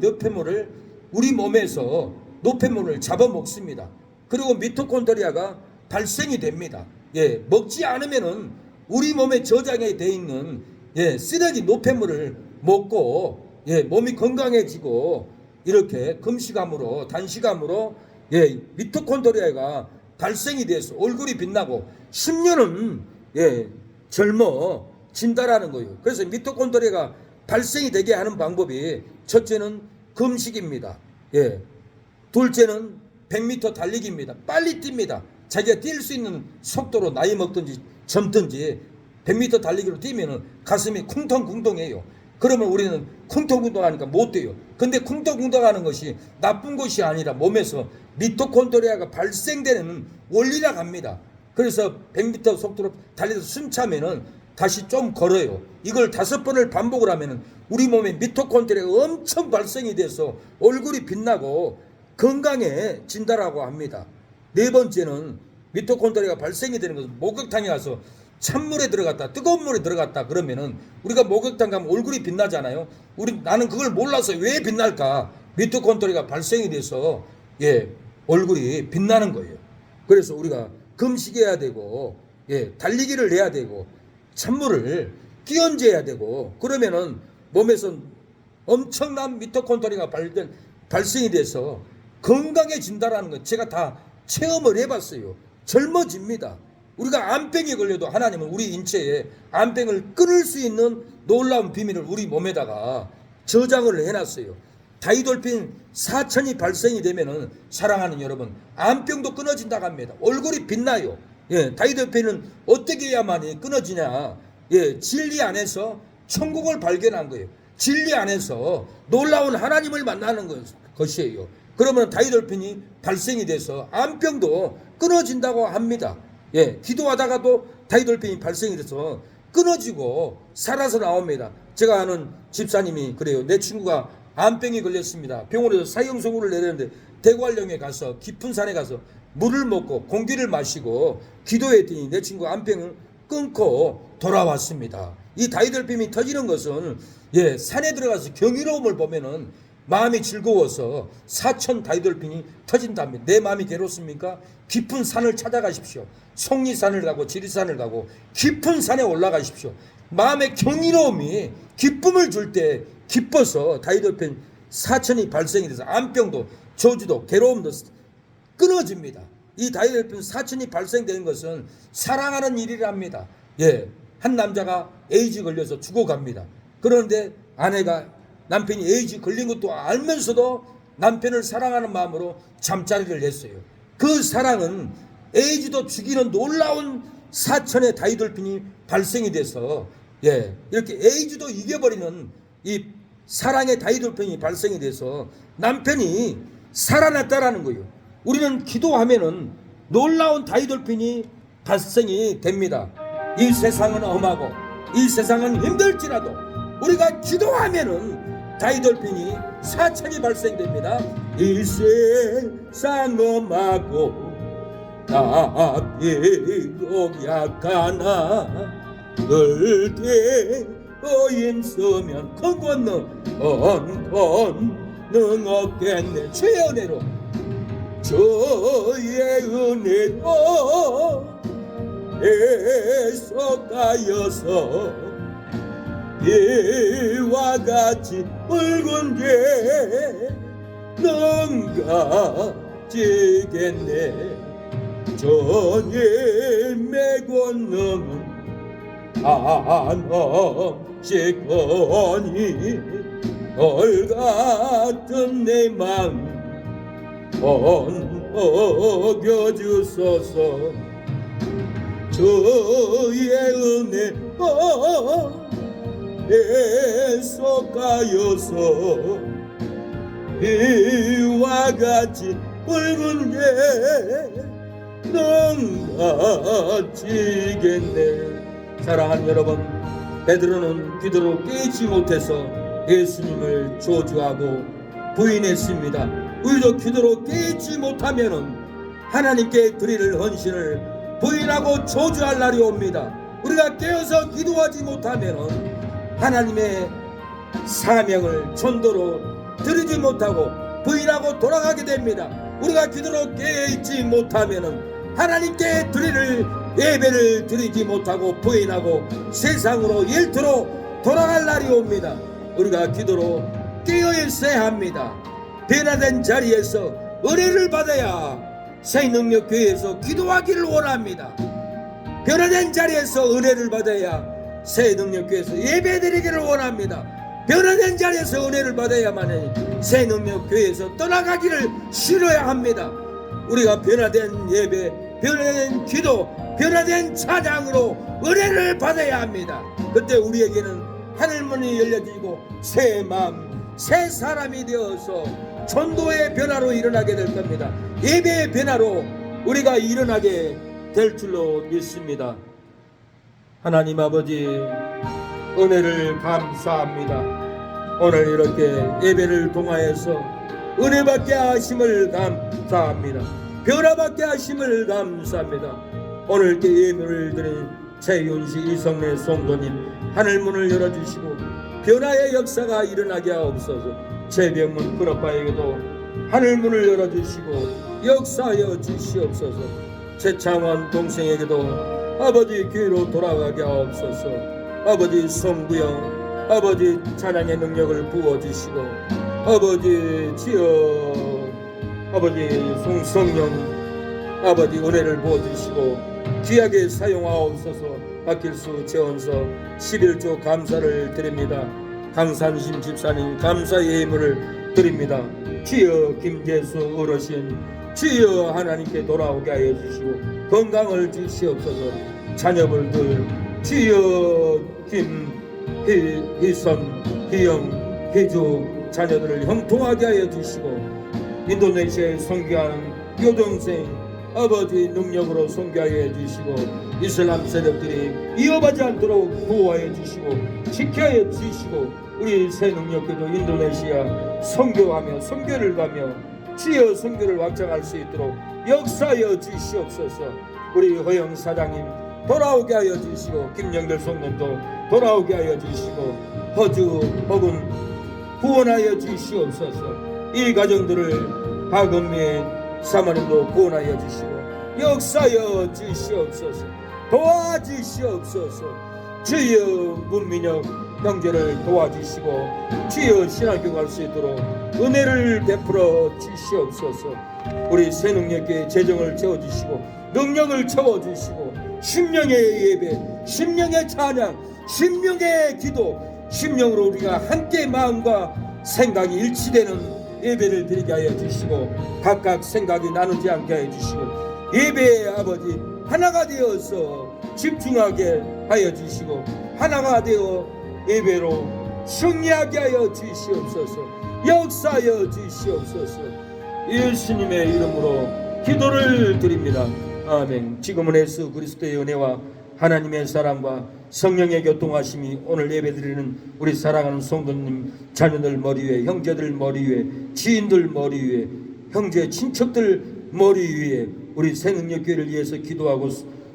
우리 몸에서 노폐물을 잡아먹습니다. 그리고 미토콘드리아가 발생이 됩니다. 예, 먹지 않으면은 우리 몸에 저장이 돼 있는 쓰레기 노폐물을 먹고 몸이 건강해지고 이렇게 금식함으로 단식함으로 미토콘드리아가 발생이 돼서 얼굴이 빛나고 10년은 젊어진다라는 거예요. 그래서 미토콘드리아가 발생이 되게 하는 방법이 첫째는 금식입니다. 둘째는 100m 달리기입니다. 빨리 뜁니다. 자기가 뛸 수 있는 속도로 나이 먹든지 젊든지 100m 달리기로 뛰면은 가슴이 쿵텅쿵텅해요. 그러면 우리는 쿵텅쿵텅하니까 못 뛰어요. 근데 쿵텅쿵텅하는 것이 나쁜 것이 아니라 몸에서 미토콘드리아가 발생되는 원리라 합니다. 그래서 100m 속도로 달려서 숨 차면은 다시 좀 걸어요. 이걸 5번을 반복을 하면은 우리 몸에 미토콘드리아가 엄청 발생이 돼서 얼굴이 빛나고 건강해진다라고 합니다. 네 번째는 미토콘드리아가 발생이 되는 것은 목욕탕에 가서 찬물에 들어갔다 뜨거운 물에 들어갔다 그러면은 우리가 목욕탕 가면 얼굴이 빛나잖아요. 나는 그걸 몰라서 왜 빛날까? 미토콘드리아가 발생이 돼서 얼굴이 빛나는 거예요. 그래서 우리가 금식해야 되고 달리기를 해야 되고 찬물을 끼얹어야 되고 그러면은 몸에서 엄청난 미토콘드리아가 발생이 돼서 건강해진다라는 거 제가 다 체험을 해봤어요. 젊어집니다. 우리가 암병에 걸려도 하나님은 우리 인체에 암병을 끊을 수 있는 놀라운 비밀을 우리 몸에다가 저장을 해놨어요. 다이돌핀 사천이 발생이 되면은 사랑하는 여러분 암병도 끊어진다고 합니다. 얼굴이 빛나요. 다이돌핀은 어떻게 해야만이 끊어지냐? 진리 안에서 천국을 발견한 거예요. 진리 안에서 놀라운 하나님을 만나는 것이에요. 그러면 다이돌핀이 발생이 돼서 암병도 끊어진다고 합니다. 기도하다가도 다이돌핀이 발생이 돼서 끊어지고 살아서 나옵니다. 제가 아는 집사님이 그래요. 내 친구가 암병이 걸렸습니다. 병원에서 사형선고를 내렸는데 대관령에 가서 깊은 산에 가서 물을 먹고 공기를 마시고 기도했더니 내 친구 암병을 끊고 돌아왔습니다. 이 다이돌핀이 터지는 것은 산에 들어가서 경이로움을 보면은 마음이 즐거워서 사천 다이돌핀이 터진답니다. 내 마음이 괴롭습니까? 깊은 산을 찾아가십시오. 속리산을 가고 지리산을 가고 깊은 산에 올라가십시오. 마음의 경이로움이 기쁨을 줄 때 기뻐서 다이돌핀 사천이 발생이 돼서 암병도 저주도 괴로움도 끊어집니다. 이 다이돌핀 사천이 발생되는 것은 사랑하는 일이랍니다. 한 남자가 에이즈 걸려서 죽어갑니다. 그런데 남편이 에이즈 걸린 것도 알면서도 남편을 사랑하는 마음으로 잠자리를 했어요. 그 사랑은 에이즈도 죽이는 놀라운 사천의 다이돌핀이 발생이 돼서 이렇게 에이즈도 이겨버리는 이 사랑의 다이돌핀이 발생이 돼서 남편이 살아났다라는 거예요. 우리는 기도하면은 놀라운 다이돌핀이 발생이 됩니다. 이 세상은 험하고 이 세상은 힘들지라도 우리가 기도하면은 다이돌핀이 사천이 발생됩니다. 이 세상 험하고 나비로 약하나 널 대어인 서면 큰 건너 능 없겠네. 주의 은혜로 주의 은혜로 애써가여서 이와 같이 붉은 게 넘가지겠네. 주님의 권능은 한없이거니 널 같은 내 마음 먹여주소서. 주의 은혜로 애써가여서 이와 같이 붉은 게 넘가지겠네. 사랑하는 여러분, 베드로는 기도로 깨지 못해서 예수님을 저주하고 부인했습니다. 우리도 기도로 깨지 못하면은 하나님께 드릴 헌신을 부인하고 저주할 날이 옵니다. 우리가 깨어서 기도하지 못하면은 하나님의 사명을 전도로 드리지 못하고 부인하고 돌아가게 됩니다. 우리가 기도로 깨어있지 못하면은 하나님께 드릴 예배를 드리지 못하고 부인하고 세상으로 일터로 돌아갈 날이 옵니다. 우리가 기도로 깨어 있어야 합니다. 변화된 자리에서 은혜를 받아야 새능력교회에서 기도하기를 원합니다. 변화된 자리에서 은혜를 받아야 새능력교회에서 예배드리기를 원합니다. 변화된 자리에서 은혜를 받아야만 새능력교회에서 떠나가기를 싫어야 합니다. 우리가 변화된 예배, 변화된 기도, 변화된 찬양으로 은혜를 받아야 합니다. 그때 우리에게는 하늘문이 열려지고 새 마음, 새 사람이 되어서 전도의 변화로 일어나게 될 겁니다. 예배의 변화로 우리가 일어나게 될 줄로 믿습니다. 하나님 아버지, 은혜를 감사합니다. 오늘 이렇게 예배를 통하여서 은혜받게 하심을 감사합니다. 변화받게 하심을 감사합니다. 오늘 이렇게 예배를 드린 최윤시 이성래 성도님, 하늘문을 열어주시고 변화의 역사가 일어나게 하옵소서. 최병문 큰아빠에게도 하늘문을 열어주시고 역사하여 주시옵소서. 최창원 동생에게도 아버지 교회로 돌아가게 하옵소서. 아버지 성부형, 아버지 찬양의 능력을 부어주시고 아버지 지어 아버지 송성령 아버지 은혜를 부어주시고 귀하게 사용하옵소서. 박길수 재원서 11조 감사를 드립니다. 강산심 집사님 감사의 예물을 드립니다. 주여 김재수 어르신, 주여 하나님께 돌아오게 하여 주시고 건강을 주시옵소서. 자녀분들 주여 김희선, 희영, 희주 자녀들을 형통하게 하여 주시고 인도네시아에 선교하는 여동생 아버지 능력으로 선교하여 주시고 이슬람 세력들이 위협하지 않도록 보호하여 주시고 지켜하여 주시고 우리 새능력교도 인도네시아 선교하며 선교를 가며 주여 선교를 확장할 수 있도록 역사하여 주시옵소서. 우리 허영 사장님 돌아오게 하여 주시고 김영들 성도도 돌아오게 하여 주시고 허주 허군 구원하여 주시옵소서. 이 가정들을 박은미 사모님도 구원하여 주시고 역사하여 주시옵소서. 도와주시옵소서. 주여 문민혁 형제를 도와주시고 주여 신학교 갈 수 있도록 은혜를 베풀어 주시옵소서. 우리 새능력교회 재정을 채워주시고 능력을 채워주시고 심령의 예배, 심령의 찬양, 심령의 기도, 심령으로 우리가 함께 마음과 생각이 일치되는 예배를 드리게 하여 주시고 각각 생각이 나누지 않게 하여 주시고 예배의 아버지 하나가 되어서 집중하게 하여 주시고 하나가 되어 예배로 승리하게 하여 주시옵소서. 역사하여 주시옵소서. 예수님의 이름으로 기도를 드립니다. 아멘. 지금은 예수 그리스도의 은혜와 하나님의 사랑과 성령의 교통하심이 오늘 예배드리는 우리 사랑하는 성도님 자녀들 머리 위에, 형제들 머리 위에, 지인들 머리 위에, 형제 친척들 머리 위에, 우리 새능력교회를 위해서 기도하고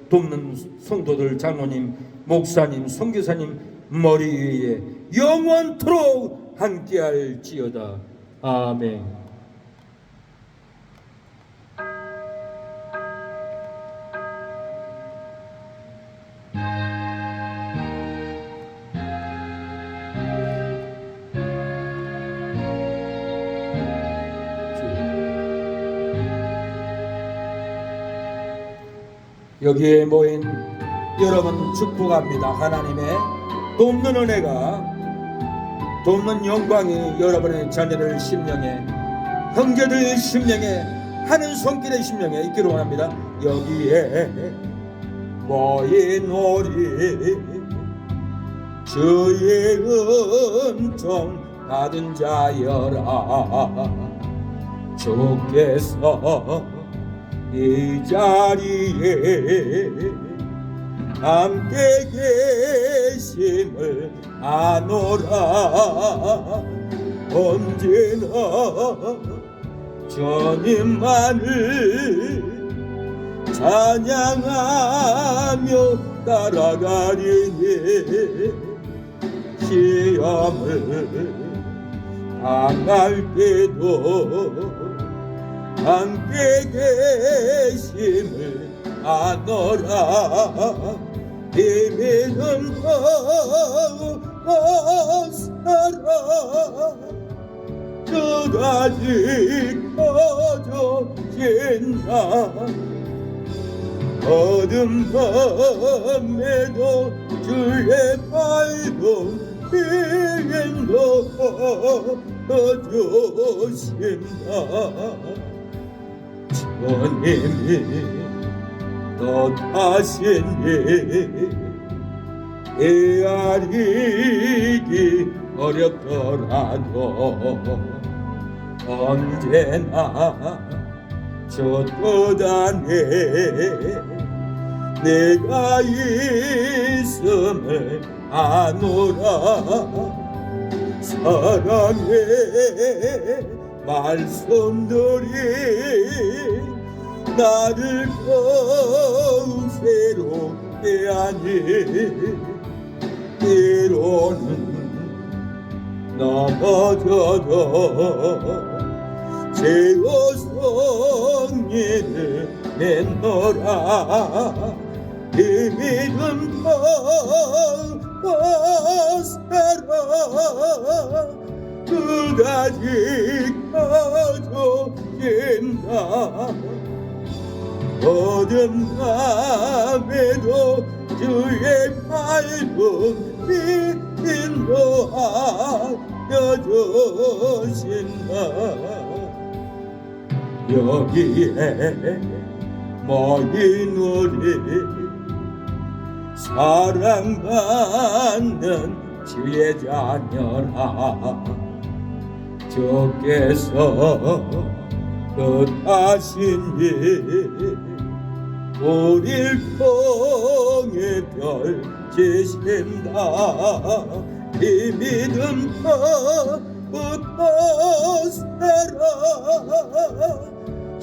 돕는 성도들 장로님, 목사님, 선교사님 머리 위에 영원토록 함께할지어다. 아멘. 여기에 모인 여러분 축복합니다. 하나님의 돕는 은혜가, 돕는 영광이 여러분의 자녀들 심령에, 형제들 심령에, 하는 손길의 심령에 있기를 원합니다. 여기에 모인 우리 주의 은총 받은 자여라. 주께서 이 자리에 함께 계심을 아노라. 언제나 주님만을 찬양하며 따라가리니 시험을 당할 때도 함께 계심을 하노라 비밀은 살아 그다지 커져진다 어둠 밤에도 주의 밝은 빛도 주신다 주님이 또 다시니 헤아리기 어렵더라도 언제나 줬도다네 내가 있음을 아노라 사랑의 말씀들이 나를 새롭게 하니 때로는 넘어져도 제어 성리를 맺노라 이 믿음 살아 그다지 커져진다 어둠 밤에도 주의 밝은 빛도 하여주신다 여기에 모인 우리 사랑받는 주의 자녀라 주께서 뜻하시니 우릴 통해 별 지신다 이 믿음 살아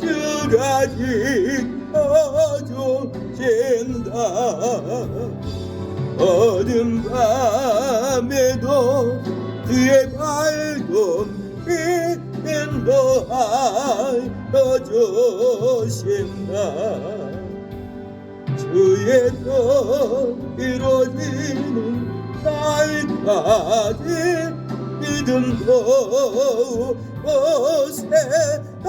주가 지켜주신다 어둠 밤에도 그의 밝은 빛도 하여주신다 주의 뜻 이루어지는 날까지 믿음도 오세다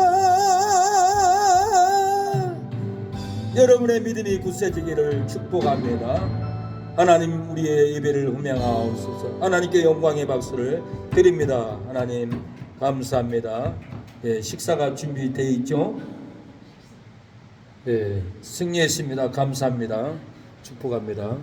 여러분의 믿음이 굳세지기를 축복합니다. 하나님 우리의 예배를 음행하옵소서. 하나님께 영광의 박수를 드립니다. 하나님 감사합니다. 예, 식사가 준비되어 있죠? 예, 승리했습니다. 감사합니다. 축복합니다.